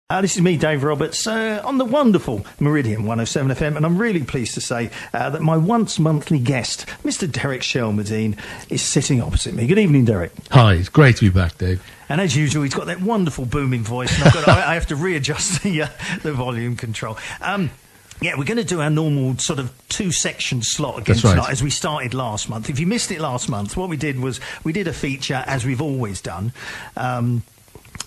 This is me, Dave Roberts, on the wonderful Meridian 107 FM, and I'm really pleased to say that my once-monthly guest, Mr. Derek Shelmerdine, is sitting opposite me. Good evening, Derek. Hi, it's great to be back, Dave. And as usual, he's got that wonderful booming voice, and I have to readjust the volume control. Yeah, we're going to do our normal sort of two-section slot again tonight, as we started last month. If you missed it last month, what we did was we did a feature, as we've always done.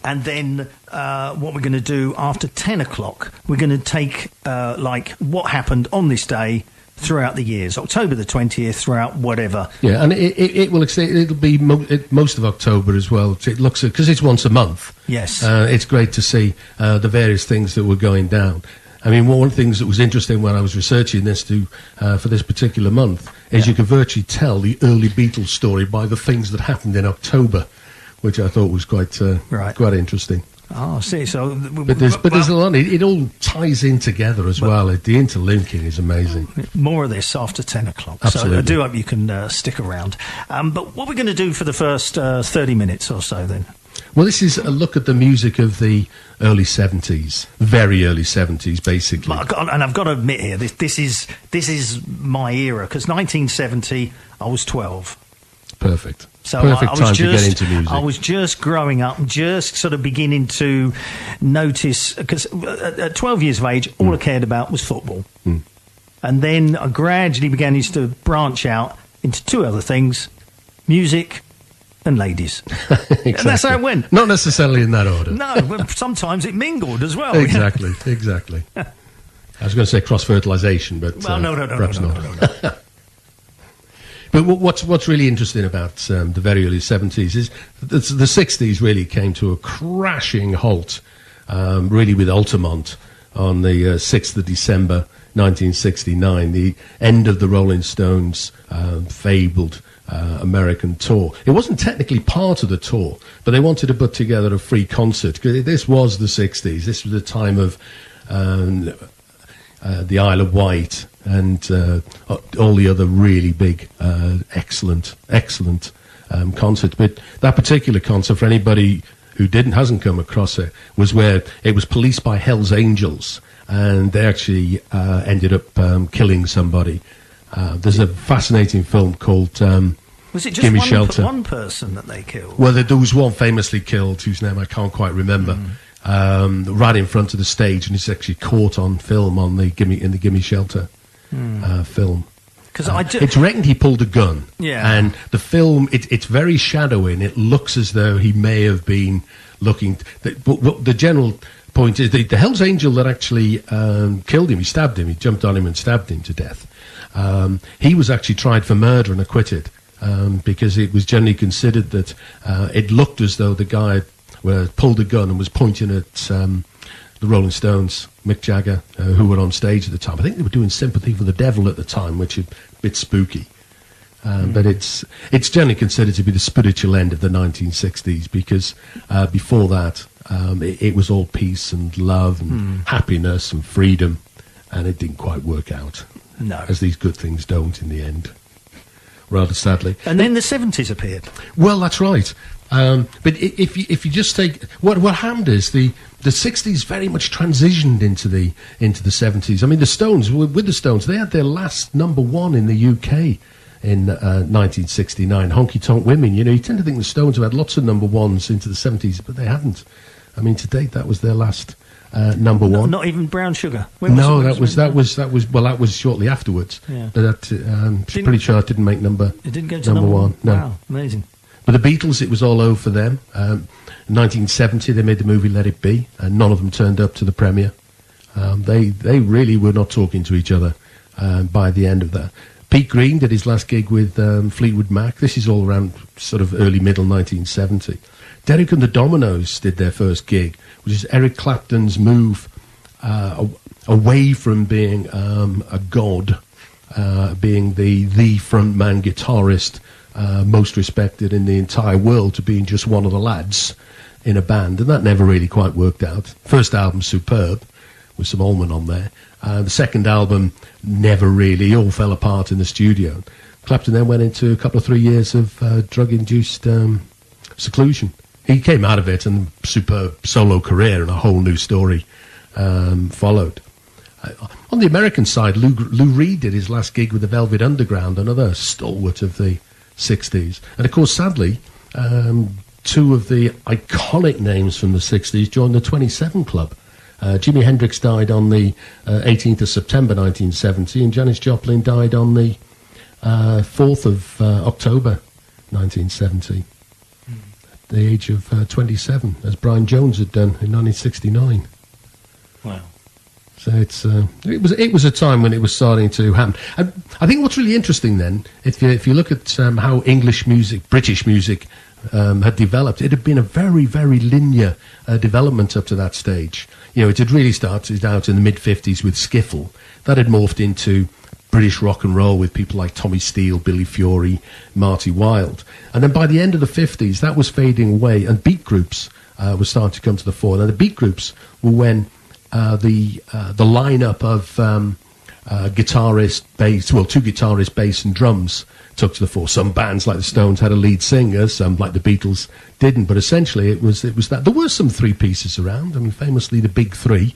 And then what we're going to do after 10 o'clock, we're going to take, what happened on this day throughout the years. October the 20th, throughout whatever. Yeah, and it'll be most of October as well. It looks, because it's once a month. Yes. It's great to see the various things that were going down. I mean, one of the things that was interesting when I was researching this for this particular month is you could virtually tell the early Beatles story by the things that happened in October, which I thought was quite interesting. Oh, see, so... But there's a lot. It all ties in together as well. The interlinking is amazing. More of this after 10 o'clock. Absolutely. So I do hope you can stick around. But what we're going to do for the first 30 minutes or so, then? Well, this is a look at the music of the early 70s, very early 70s, basically. And I've got to admit here, this is my era, because 1970, I was 12. Perfect. So Perfect time to get into music. I was just growing up, just sort of beginning to notice, because at 12 years of age, all I cared about was football. And then I gradually began to branch out into two other things, music and ladies. Exactly. And that's how it went. Not necessarily in that order. No, but sometimes it mingled as well. Exactly. I was going to say cross-fertilisation, but perhaps not. But what's really interesting about the very early 70s is the 60s really came to a crashing halt, really with Altamont on the 6th of December 1969, the end of the Rolling Stones' fabled American tour. It wasn't technically part of the tour, but they wanted to put together a free concert, because this was the 60s. This was the time of the Isle of Wight and all the other really big, excellent concerts. But that particular concert, for anybody who hasn't come across it, was where it was policed by Hell's Angels, and they actually ended up killing somebody. There's a fascinating film called Was it Gimme just Shelter. one person that they killed? Well, there was one famously killed whose name I can't quite remember. Right in front of the stage, and it's actually caught on film on the Gimme Shelter film. Because it's reckoned he pulled a gun. Yeah. And the film, it's very shadowy, and it looks as though he may have been looking. But the general point is the Hell's Angel that actually killed him. He stabbed him. He jumped on him and stabbed him to death. He was actually tried for murder and acquitted because it was generally considered that it looked as though the guy pulled a gun and was pointing at the Rolling Stones, Mick Jagger, who were on stage at the time. I think they were doing Sympathy for the Devil at the time, which is a bit spooky. But it's generally considered to be the spiritual end of the 1960s, because before that it was all peace and love and happiness and freedom, and it didn't quite work out. No. As these good things don't in the end, rather sadly. And then the 70s appeared. Well, that's right. But if you just take what happened is the 60s very much transitioned into the 70s. I mean, the Stones, with the Stones, they had their last number one in the UK in 1969, Honky Tonk Women. You know, you tend to think the Stones have had lots of number ones into the 70s, but they hadn't. I mean, to date, that was their last number one. Not even Brown Sugar. That was shortly afterwards. Yeah. But I'm pretty sure it didn't make number. It didn't go to number one. No. Wow, amazing. But the Beatles, it was all over for them. In 1970, they made the movie Let It Be, and none of them turned up to the premiere. They really were not talking to each other by the end of that. Pete Green did his last gig with Fleetwood Mac. This is all around sort of early, middle 1970. Derek and the Dominoes did their first gig, which is Eric Clapton's move away from being a god, being the frontman guitarist, most respected in the entire world, to being just one of the lads in a band, and that never really quite worked out. First album, superb, with some Allman on there. The second album, never really, all fell apart in the studio. Clapton then went into a couple of 3 years of drug-induced seclusion, he came out of it and superb solo career, and a whole new story followed. On the American side, Lou Reed did his last gig with the Velvet Underground, another stalwart of the 60s. And of course, sadly, two of the iconic names from the 60s joined the 27 Club. Jimi Hendrix died on the 18th of September 1970, and Janis Joplin died on the 4th of October 1970, at the age of 27, as Brian Jones had done in 1969. Wow. So it was a time when it was starting to happen. And I think what's really interesting then, if you look at how English music, British music, had developed, it had been a very, very linear development up to that stage. You know, it had really started out in the mid-50s with skiffle. That had morphed into British rock and roll with people like Tommy Steele, Billy Fury, Marty Wilde. And then by the end of the 50s, that was fading away, and beat groups were starting to come to the fore. Now, the beat groups were when the lineup of guitarist, bass, well, two guitarists, bass and drums took to the fore. Some bands like the Stones had a lead singer, some like the Beatles didn't, but essentially it was that. There were some three pieces around. I mean, famously the Big Three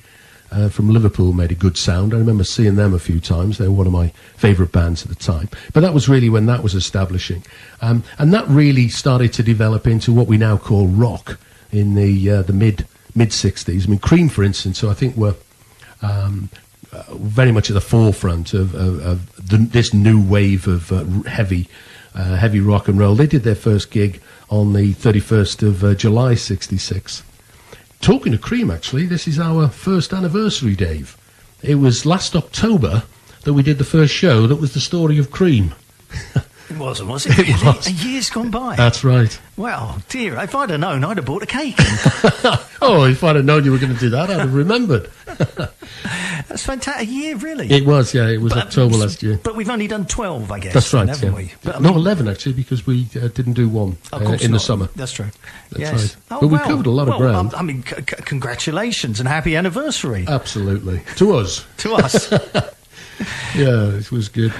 from Liverpool made a good sound. I remember seeing them a few times. They were one of my favourite bands at the time. But that was really when that was establishing. And that really started to develop into what we now call rock in the mid-60s. I mean, Cream, for instance, who I think were very much at the forefront of this new wave of heavy rock and roll. They did their first gig on the 31st of July 66. Talking of Cream, actually, this is our first anniversary, Dave. It was last October that we did the first show that was the story of Cream. It wasn't, was it? Really? It was. A year's gone by. That's right. Well, dear, if I'd have known, I'd have bought a cake. Oh, if I'd have known you were going to do that, I'd have remembered. That's fantastic. A year, really? It was, yeah. It was October last year. But we've only done 12, I guess. That's right, haven't yeah. we? But, no, 11, actually, because we didn't do one in the summer. That's true. That's yes. right. Oh, but we covered a lot of ground. I mean, congratulations and happy anniversary. Absolutely. To us. To us. Yeah, it was good.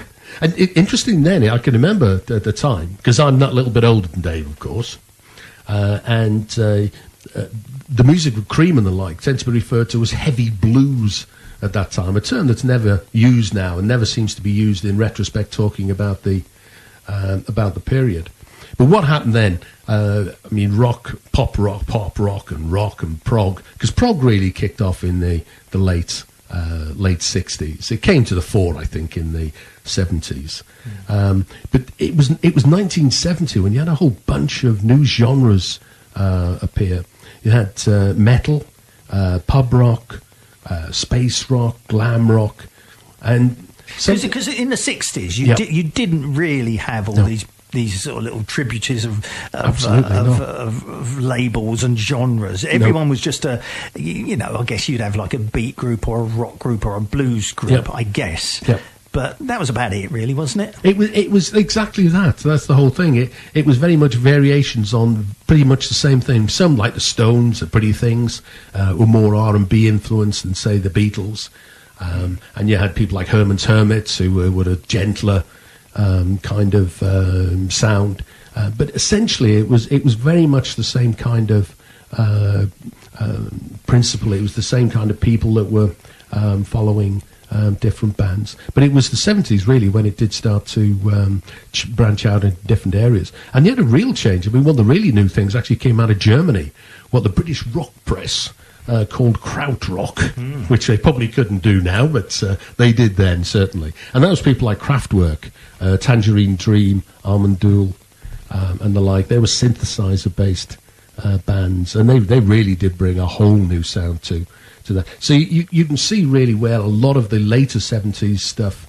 And interesting then, I can remember at the time, because I'm that little bit older than Dave, of course, and the music of Cream and the like tends to be referred to as heavy blues at that time, a term that's never used now and never seems to be used in retrospect, talking about the period. But what happened then, I mean, pop rock and prog, because prog really kicked off in the late 60s. It came to the fore, I think, in the 70s. But it was 1970 when you had a whole bunch of new genres appear. You had metal, pub rock, space rock, glam rock, and because in the 60s you didn't really have all these sort of little tributaries of labels and genres. Everyone was just I guess you'd have like a beat group or a rock group or a blues group, I guess. Yep. But that was about it, really, wasn't it? It was exactly that. That's the whole thing. It was very much variations on pretty much the same thing. Some, like the Stones, the Pretty Things, were more R&B influenced than, say, the Beatles. And you had people like Herman's Hermits, who were a gentler kind of sound. But essentially, it was very much the same kind of principle. It was the same kind of people that were following different bands. But it was the 70s, really, when it did start to branch out in different areas. And you had a real change. I mean, one of the really new things actually came out of Germany, what the British rock press called krautrock, which they probably couldn't do now, but they did then, certainly. And that was people like Kraftwerk, Tangerine Dream, Armand Duel, and the like. They were synthesizer-based bands, and they really did bring a whole new sound to that. So you can see really where a lot of the later 70s stuff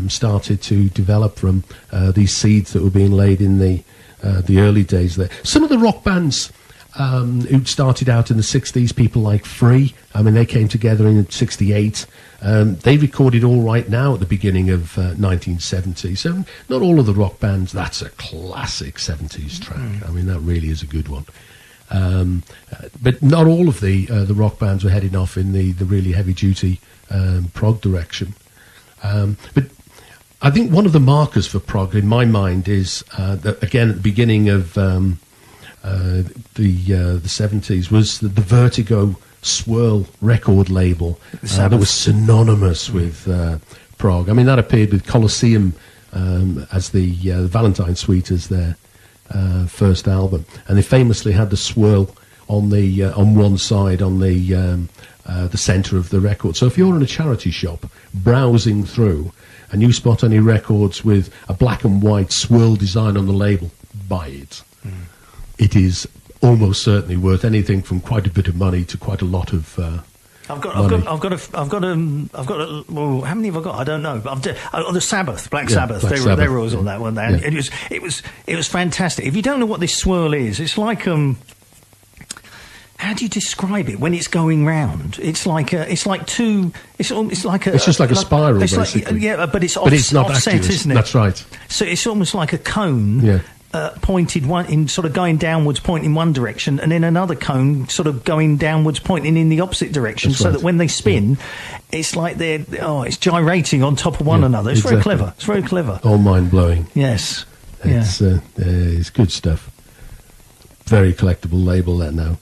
started to develop from these seeds that were being laid in the early days there. Some of the rock bands who started out in the 60s, people like Free, I mean, they came together in 68. They recorded All Right Now at the beginning of 1970. So not all of the rock bands, that's a classic 70s track. I mean, that really is a good one. But not all of the rock bands were heading off in the really heavy-duty prog direction. But I think one of the markers for prog, in my mind, is that, again, at the beginning of the 70s was the Vertigo Swirl record label that was synonymous with prog. I mean, that appeared with Colosseum as the Valentine Suite as their first album, and they famously had the swirl on the on one side on the centre of the record. So if you're in a charity shop browsing through and you spot any records with a black and white swirl design on the label, buy it. It is almost certainly worth anything from quite a bit of money to quite a lot of money. I've got a. Well, how many have I got? I don't know. But the Sabbath, Black Sabbath. They were always on that one. There. Yeah. It was fantastic. If you don't know what this swirl is, it's like how do you describe it when it's going round? It's like just like a spiral, basically. But it's not offset, accurate, isn't it? That's right. So it's almost like a cone. Yeah. Pointed one in sort of going downwards, pointing in one direction, and then another cone sort of going downwards, pointing in the opposite direction. That's so that when they spin, it's like it's gyrating on top of one another. It's very clever. It's very clever. All mind blowing. Yes, it's good stuff. Very collectible label that now.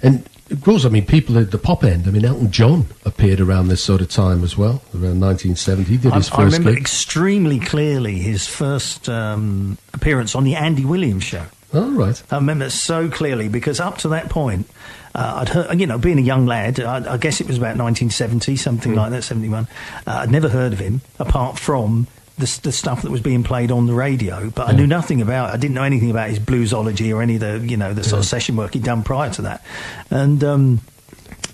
And of course, I mean, people at the pop end, I mean, Elton John appeared around this sort of time as well, around 1970. He did his first I remember gig. extremely clearly his first appearance on the Andy Williams show. Oh, right. I remember it so clearly because up to that point, I'd heard, being a young lad, I guess it was about 1970, something like that, 71. I'd never heard of him apart from the stuff that was being played on the radio, but I knew nothing about. I didn't know anything about his bluesology or any of the sort of session work he'd done prior to that, and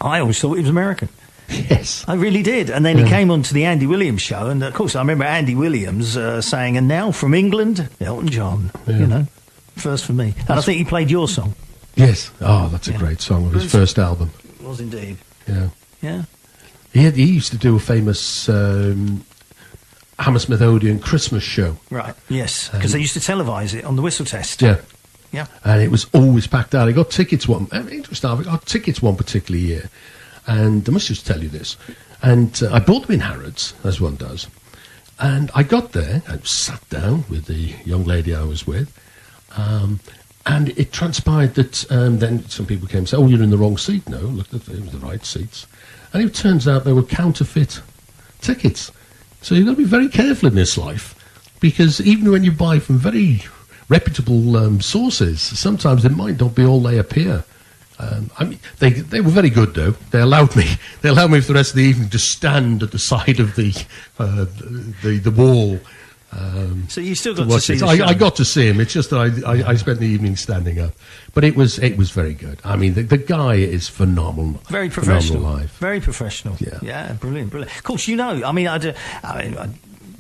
I always thought he was American. Yes, I really did. And then he came on to the Andy Williams show, and of course I remember Andy Williams saying, "And now from England, Elton John." First for me, and I think he played your song. Yes, that's a great song of his first album. It was indeed. Yeah. He used to do a famous Hammersmith Odeon Christmas show. Right, yes, because they used to televise it on the Whistle Test. Yeah. Yeah. And it was always packed out. I got tickets I got tickets one particular year, and I must just tell you this, and I bought them in Harrods, as one does, and I got there and sat down with the young lady I was with, and it transpired that then some people came and said, "Oh, you're in the wrong seat." No, look, it was the right seats. And it turns out they were counterfeit tickets. So you've got to be very careful in this life, because even when you buy from very reputable sources, sometimes it might not be all they appear. I mean, they were very good though. They allowed me for the rest of the evening to stand at the side of the wall. So you still got to see the show. I got to see him. It's just that I spent the evening standing up, but it was very good. I mean, the guy is phenomenal. Very professional. Live. Very professional. Yeah, brilliant. Of course, I mean, I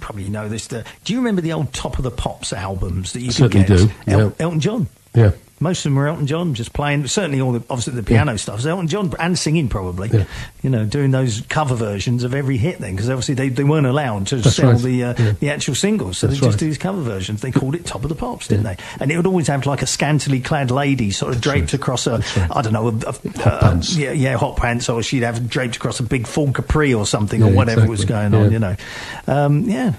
probably know this. Do you remember the old Top of the Pops albums that you could get? Certainly do. Elton John. Yeah. Most of them were Elton John, just playing. Certainly, obviously the piano stuff. So Elton John and singing probably. Yeah. Doing those cover versions of every hit then, because obviously they weren't allowed to sell the actual singles, so they just do these cover versions. They called it Top of the Pops, didn't they? And it would always have like a scantily clad lady sort of draped across I don't know, hot pants. Hot pants, or she'd have draped across a big full capri or something, or whatever was going on.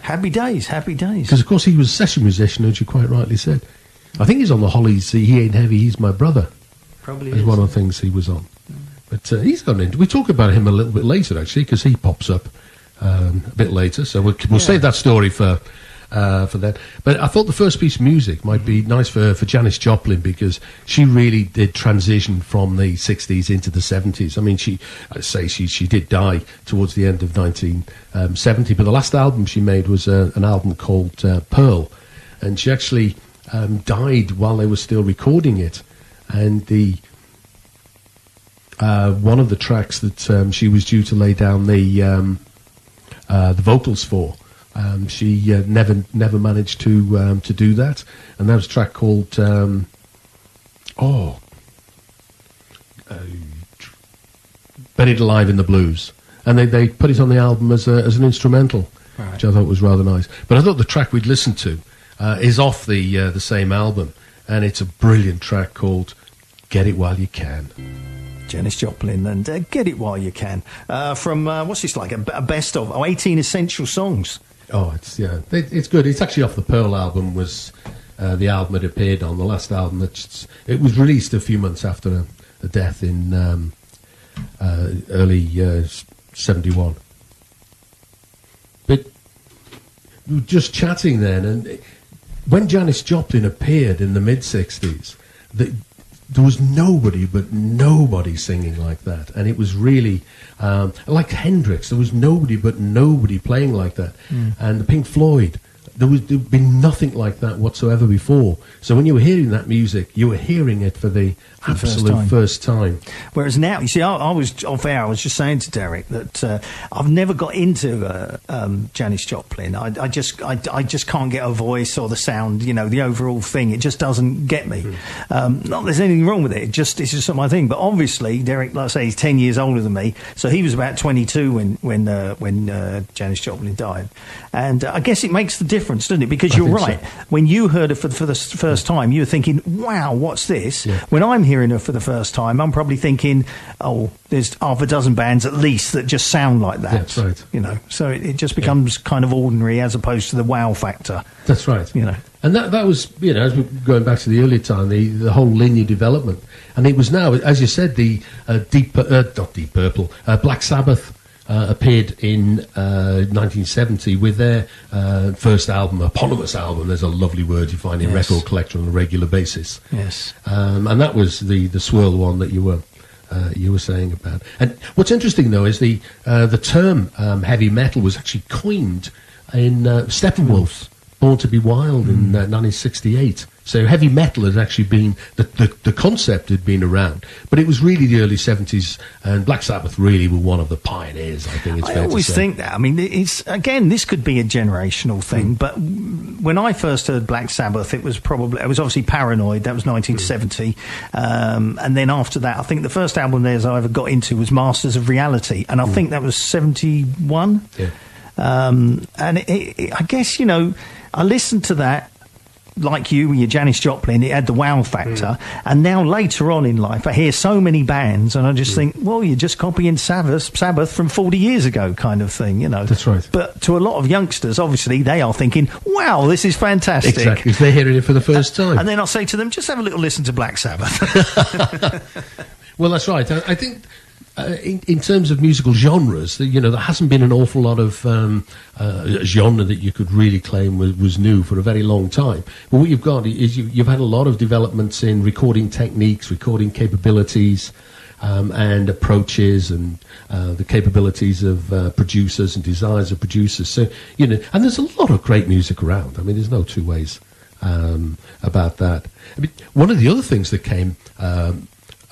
Happy days. Because of course he was a session musician, as you quite rightly said. I think he's on the Hollies. He Ain't Heavy, He's My Brother. Probably is one of the things he was on. But he's gone into. We talk about him a little bit later, actually, because he pops up a bit later. So we'll save that story for that. But I thought the first piece of music might be nice for Janis Joplin, because she really did transition from the 60s into the 70s. I mean, she did die towards the end of 1970, but the last album she made was an album called Pearl, and she actually died while they were still recording it. And one of the tracks that she was due to lay down the vocals for, she never managed to do that, and that was a track called Buried Alive in the Blues, and they put it on the album as an instrumental, which I thought was rather nice. But I thought the track we'd listened to is off the same album, and it's a brilliant track called Get It While You Can. Janis Joplin and Get It While You Can, from what's this, like a best of 18 essential songs. It's good. It's actually off the Pearl album, was the album had appeared on, the last album. It was released a few months after a death in early 71. But we were just chatting then, and when Janis Joplin appeared in the mid-60s, there was nobody singing like that. And it was really, like Hendrix, there was nobody playing like that. And the Pink Floyd, there'd been nothing like that whatsoever before. So when you were hearing that music, you were hearing it for the absolute first time. Whereas now, you see, I was off air. I was just saying to Derek that I've never got into Janis Joplin. I just can't get her voice or the sound. You know, the overall thing. It just doesn't get me. Not that there's anything wrong with it. It's just not my thing. But obviously, Derek, like I say, he's 10 years older than me, so he was about 22 when Janis Joplin died. And I guess it makes the difference, doesn't it? Because you're right. So. When you heard it for the first time, you were thinking, "Wow, what's this?" Yeah. When I'm hearing her for the first time, I'm probably thinking, "Oh, there's half a dozen bands at least that just sound like that." That's right. You know, so it just becomes kind of ordinary as opposed to the wow factor. That's right. You know, and that was, you know, as we're going back to the early time, the whole linear development, and it was now, as you said, the not Deep Purple, Black Sabbath. Appeared in 1970 with their first album, eponymous album. There's a lovely word you find in Record Collector on a regular basis. Yes, and that was the Swirl one that you were saying about. And what's interesting though is the term heavy metal was actually coined in Steppenwolf's Born to Be Wild in 1968. So heavy metal has actually been, the concept had been around, but it was really the early 70s, and Black Sabbath really were one of the pioneers, I think it's fair to say. I always think that. I mean, this could be a generational thing, but when I first heard Black Sabbath, it was obviously Paranoid, that was 1970, and then after that, I think the first album theirs I ever got into was Masters of Reality, and I think that was 71. Yeah. And I guess, you know, I listened to that, like you, with your Janis Joplin, it had the wow factor. And now later on in life, I hear so many bands, and I just think, well, you're just copying Sabbath from 40 years ago, kind of thing, you know. That's right. But to a lot of youngsters, obviously, they are thinking, wow, this is fantastic. Exactly, because they're hearing it for the first time. And then I'll say to them, just have a little listen to Black Sabbath. Well, that's right. I think... in terms of musical genres, you know, there hasn't been an awful lot of genre that you could really claim was new for a very long time. But what you've got is you've had a lot of developments in recording techniques, recording capabilities, and approaches, and the capabilities of producers and desires of producers. So, you know, and there's a lot of great music around. I mean, there's no two ways about that. I mean, one of the other things that came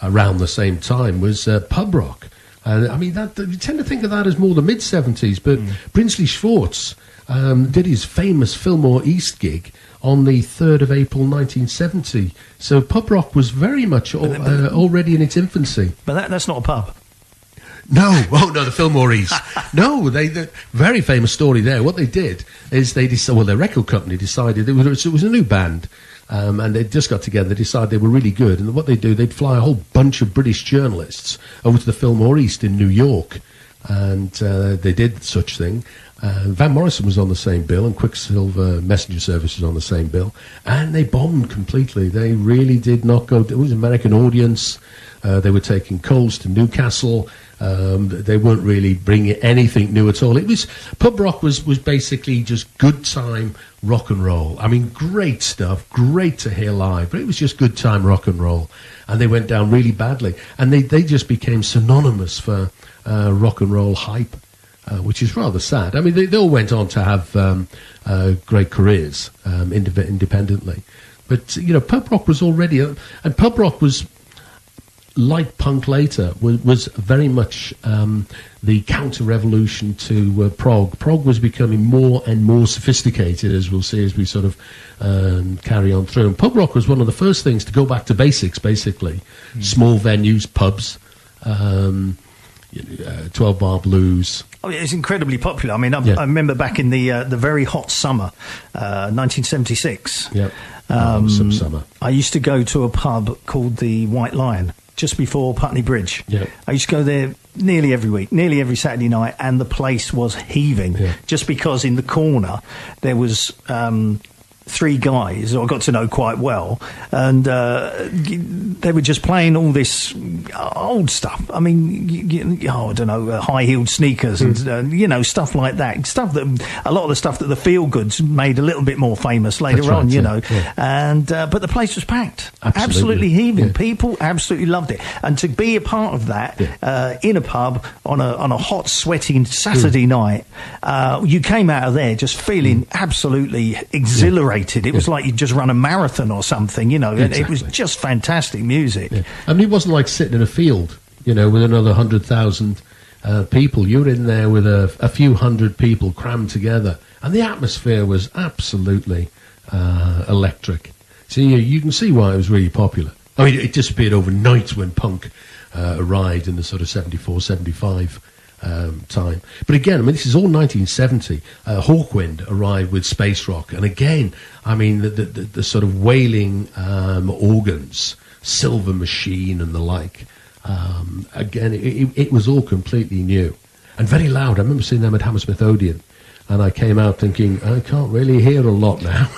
around the same time was pub rock. I mean, you tend to think of that as more the mid-70s, but Brinsley Schwartz did his famous Fillmore East gig on the 3rd of April 1970. So pub rock was very much already in its infancy. But that's not a pub. No, the Fillmore East. No, the very famous story there. What they did is their record company decided it was a new band. And they just got together, they decided they were really good, and what they'd do, they'd fly a whole bunch of British journalists over to the Fillmore East in New York, and they did such thing. Van Morrison was on the same bill, and Quicksilver Messenger Service was on the same bill, and they bombed completely. They really did not go. It was an American audience. They were taking Coles to Newcastle. They weren't really bringing anything new at all. It was pub rock was basically just good time rock and roll. I mean, great stuff, great to hear live, but it was just good time rock and roll. And they went down really badly, and they just became synonymous for rock and roll hype, which is rather sad. I mean, they all went on to have great careers independently, but you know, pub rock was already, and pub rock was, like punk later, was very much the counter-revolution to prog. Prog was becoming more and more sophisticated, as we'll see as we sort of carry on through. And pub rock was one of the first things to go back to basics, basically. Small venues, pubs, 12-bar blues. Oh, yeah, it's incredibly popular. I mean, I remember back in the very hot summer, 1976. Yep. Some summer. I used to go to a pub called the White Lion, just before Putney Bridge. Yeah. I used to go there nearly every week, nearly every Saturday night, and the place was heaving, just because in the corner there was three guys who I got to know quite well, and they were just playing all this old stuff. I mean, I don't know, high-heeled sneakers and stuff like that. Stuff that a lot of the stuff that the Feel-Goods made a little bit more famous later on, Yeah. And but the place was packed, Absolutely. absolutely heaving. Yeah. People absolutely loved it, and to be a part of that in a pub on a hot, sweaty Saturday night, you came out of there just feeling absolutely exhilarated. It was like you'd just run a marathon or something, Exactly. It was just fantastic music. Yeah. I mean, it wasn't like sitting in a field, with another 100,000 people. You were in there with a few hundred people crammed together, and the atmosphere was absolutely electric. So you can see why it was really popular. I mean, it disappeared overnight when punk arrived in the sort of 74, 75 time. But again, I mean, this is all 1970. Hawkwind arrived with space rock, and again, I mean, the sort of wailing organs, Silver Machine and the like. Again, it was all completely new and very loud. I remember seeing them at Hammersmith Odeon, and I came out thinking, I can't really hear a lot now.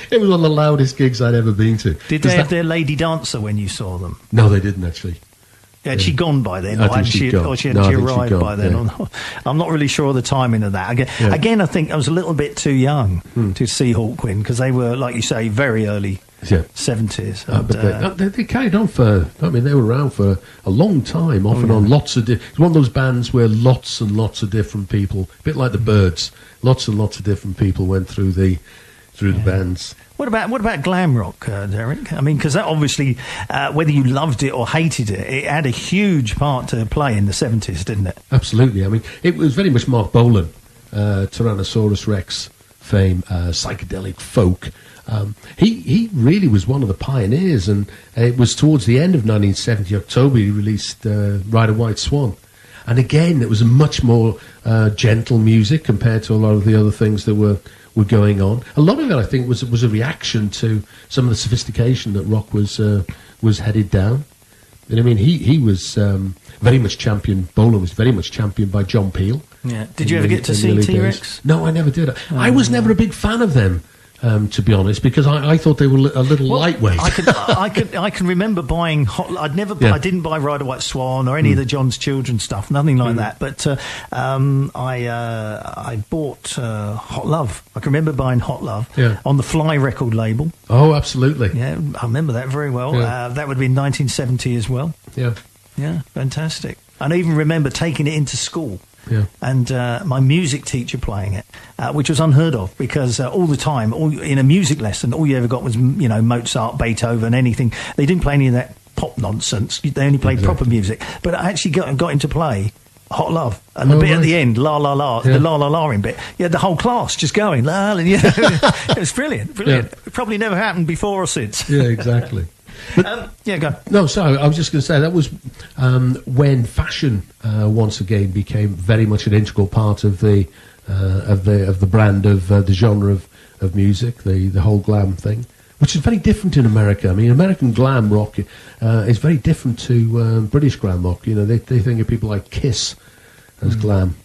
It was one of the loudest gigs I'd ever been to. Did they have their lady dancer when you saw them? No, they didn't actually. Had she gone by then? I think she'd gone. Or she arrived by then? Yeah. I'm not really sure of the timing of that. Again, I think I was a little bit too young to see Hawkwind, because they were, like you say, very early 70s. But they carried on they were around for a long time, off and on. It's one of those bands where lots and lots of different people, a bit like the Byrds, lots and lots of different people went through the bands. What about glam rock, Derek? I mean, because that obviously, whether you loved it or hated it, it had a huge part to play in the 70s, didn't it? Absolutely. I mean, it was very much Mark Bolan, Tyrannosaurus Rex fame, psychedelic folk. He really was one of the pioneers, and it was towards the end of 1970, October, he released Ride a White Swan. And again, it was a much more gentle music compared to a lot of the other things that were going on. A lot of it, I think, was a reaction to some of the sophistication that rock was headed down. And I mean, he was very much championed. Bolan was very much championed by John Peel. Yeah. Did you ever get to see T-Rex? No, I never did. I was never a big fan of them. To be honest, because I thought they were a little lightweight. I can remember buying I didn't buy Ride a White Swan or any of the John's Children stuff, nothing like that. But I bought Hot Love. I can remember buying Hot Love on the Fly record label. Oh, absolutely. Yeah, I remember that very well. Yeah. That would have been 1970 as well. Yeah, fantastic. And I even remember taking it into school. Yeah. And my music teacher playing it, which was unheard of, because all the time, in a music lesson, all you ever got was, Mozart, Beethoven, anything. They didn't play any of that pop nonsense. They only played proper music. But I actually got him to play Hot Love. And the bit at the end, La La La, the La La La in bit. You had the whole class just going, la, la, it was brilliant. Yeah. It probably never happened before or since. Yeah, exactly. Go. No, sorry, I was just going to say that was when fashion once again became very much an integral part of the brand of the genre of music, the whole glam thing, which is very different in America. I mean, American glam rock is very different to British glam rock. They think of people like Kiss as glam.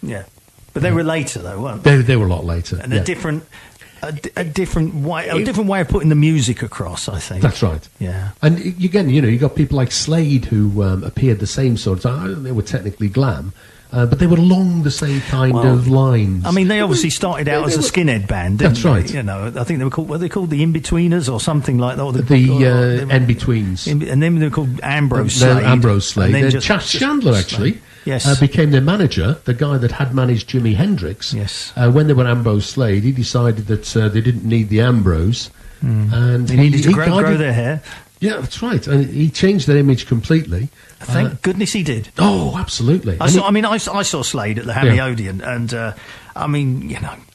Yeah, but they were later though, weren't they? They were a lot later, and a different way of putting the music across, I think. That's right. Yeah. And again, you got people like Slade who appeared the same sort of time. I don't think they were technically glam, but they were along the same kind of lines. I mean, they obviously started out as a skinhead band, didn't That's right. they? I think they were called, the In-Betweeners or something like that. Or the In-Betweens. And then they were called Ambrose Slade. Ambrose Slade. And then Chas Chandler, actually. Yes. Became their manager, the guy that had managed Jimi Hendrix. Yes. When they were Ambrose Slade, he decided that they didn't need the Ambrose. And they needed to grow their hair. Yeah, that's right. And he changed their image completely. Thank goodness he did. Oh, absolutely. I saw Slade at the Hammy Odeon, and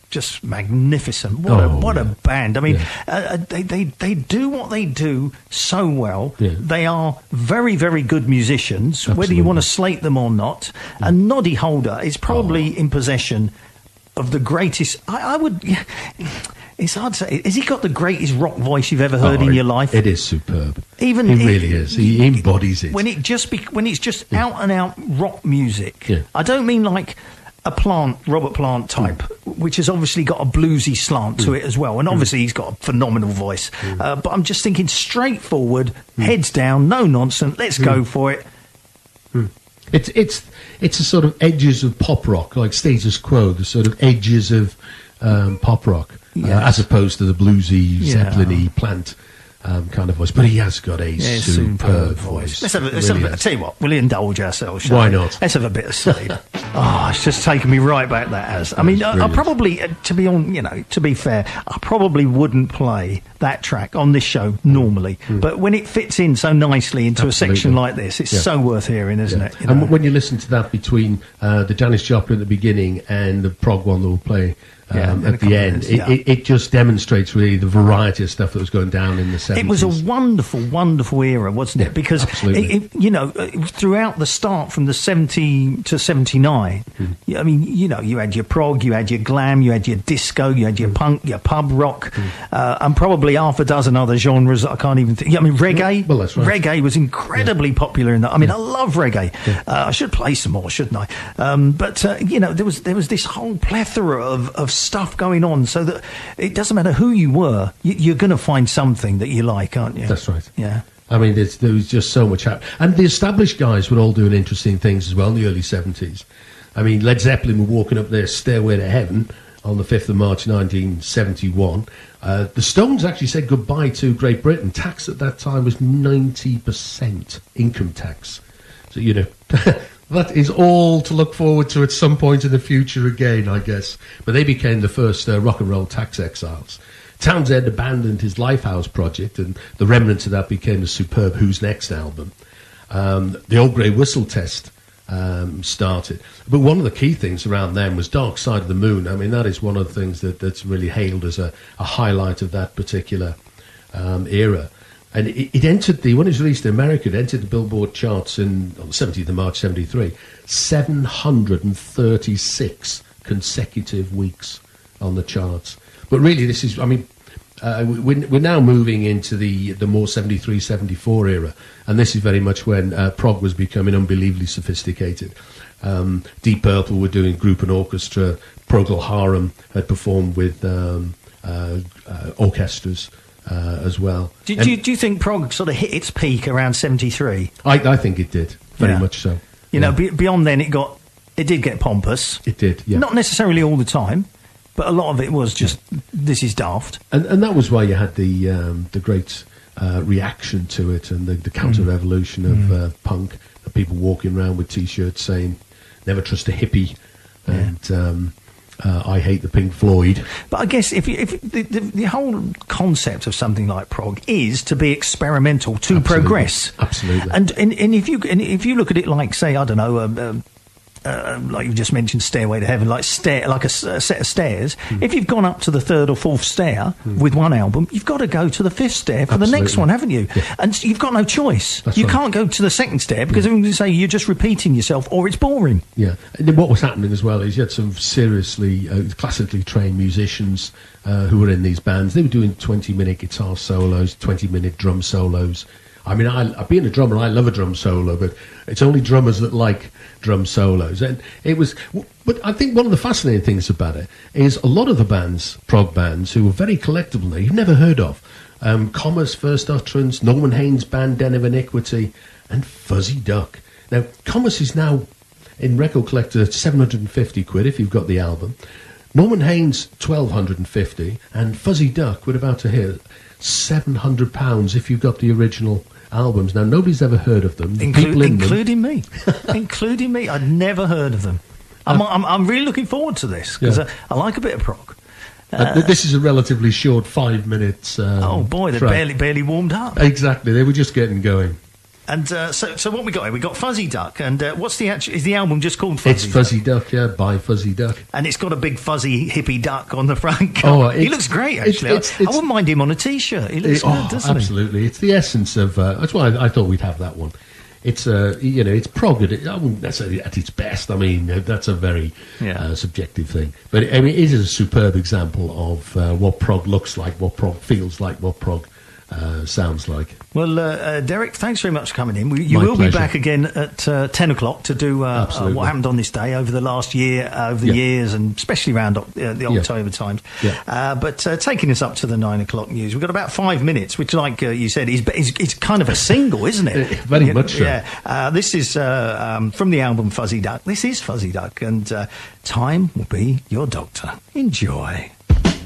just magnificent. What a band. I mean, they do what they do so well. Yeah. They are very, very good musicians, Absolutely. whether you want to slate them or not. And Noddy Holder is probably in possession of the greatest... I would... It's hard to say. Has he got the greatest rock voice you've ever heard in your life? It is superb. He really is. He embodies it. When it's just out and out rock music. Yeah. I don't mean like Robert Plant type, which has obviously got a bluesy slant to it as well, and obviously he's got a phenomenal voice. But I'm just thinking straightforward, heads down, no nonsense. Let's go for it. It's a sort of edges of pop rock, like Status Quo, the sort of edges of pop rock, as opposed to the bluesy, Zeppelin-y Plant kind of voice. But he has got a superb voice. Let's have a bit. I tell you what, we'll indulge ourselves. Shall Why we? not? Let's have a bit of Slade. It's just taken me right back. That has. I mean, I probably, to be fair, I probably wouldn't play that track on this show normally, but when it fits in so nicely into a section like this, it's so worth hearing, isn't it? And when you listen to that between the Janis Joplin at the beginning and the prog one that will play at the end, it just demonstrates really the variety of stuff that was going down in the 70s. It was a wonderful, wonderful era, wasn't it? Because, throughout the start from the 70 to 79, I mean, you had your prog, you had your glam, you had your disco, you had your punk, your pub rock, and probably half a dozen other genres that I can't even think. I mean, reggae. Well, that's right. Reggae was incredibly popular in that. I mean, I love reggae. I should play some more, shouldn't I? But there was this whole plethora of stuff going on, so that it doesn't matter who you were, you're going to find something that you like, aren't you? That's right. Yeah. I mean, there was just so much happening. And the established guys were all doing interesting things as well in the early 70s. I mean, Led Zeppelin were walking up their Stairway to Heaven on the 5th of March 1971. The Stones actually said goodbye to Great Britain. Tax at that time was 90% income tax. So, that is all to look forward to at some point in the future again, I guess. But they became the first rock and roll tax exiles. Townsend abandoned his Lifehouse project, and the remnants of that became the superb Who's Next album. The Old Grey Whistle test started. But one of the key things around them was Dark Side of the Moon. I mean, that is one of the things that's really hailed as a highlight of that particular era. And it entered when it was released in America, it entered the Billboard charts on the 17th of March 73, 736 consecutive weeks on the charts. But really, this is, I mean, we're now moving into the more 73, 74 era, and this is very much when prog was becoming unbelievably sophisticated. Deep Purple were doing group and orchestra. Procol Harum had performed with orchestras as well. Do you think prog sort of hit its peak around 73? I think it did, very much so. Beyond then it did get pompous. It did, yeah. Not necessarily all the time, but a lot of it was just, this is daft. And that was why you had the great reaction to it, and the counter-revolution of punk, the people walking around with T-shirts saying, never trust a hippie, and I hate the Pink Floyd. But I guess if the whole concept of something like prog is to be experimental, to progress. Absolutely. And if you look at it like, say, I don't know, like you just mentioned, Stairway to Heaven, like a set of stairs. If you've gone up to the third or fourth stair with one album, you've got to go to the fifth stair for the next one, haven't you? Yeah. And you've got no choice. You can't go to the second stair because everyone will say you're just repeating yourself or it's boring. Yeah. And what was happening as well is you had some seriously classically trained musicians who were in these bands. They were doing 20-minute guitar solos, 20-minute drum solos. I mean, being a drummer, I love a drum solo, but it's only drummers that like drum solos. And it was, but I think one of the fascinating things about it is a lot of the bands, prog bands, who were very collectible now, you've never heard of. Commerce, First Utterance, Norman Haynes' band, Den of Iniquity, and Fuzzy Duck. Now, Commerce is now in Record Collector £750 if you've got the album. Norman Haynes, £1,250, and Fuzzy Duck, we're about to hear, £700 if you've got the original albums. Now, nobody's ever heard of them. Including me. Including me. I'd never heard of them. I'm really looking forward to this, because I like a bit of prog. This is a relatively short 5 minutes oh, boy, they barely warmed up. Exactly, they were just getting going. And so what we got here? We got Fuzzy Duck, and what's is the album just called Fuzzy Duck? It's Fuzzy Duck, yeah, by Fuzzy Duck. And it's got a big fuzzy hippie duck on the front cover. He looks great, actually. I wouldn't mind him on a T-shirt. He looks good, doesn't absolutely. It's the essence of... that's why I thought we'd have that one. It's it's prog. I wouldn't necessarily at its best. I mean, that's a very subjective thing. But I mean, it is a superb example of what prog looks like, what prog feels like, what prog sounds like. Well, Derek, thanks very much for coming in. You will be back again at 10 o'clock to do what happened on this day over the last year, over the years, and especially around the October times. Yeah. But taking us up to the 9 o'clock news, we've got about 5 minutes, which, like you said, is kind of a single, isn't it? Very much so. Yeah. This is from the album Fuzzy Duck. This is Fuzzy Duck, and time will be your doctor. Enjoy.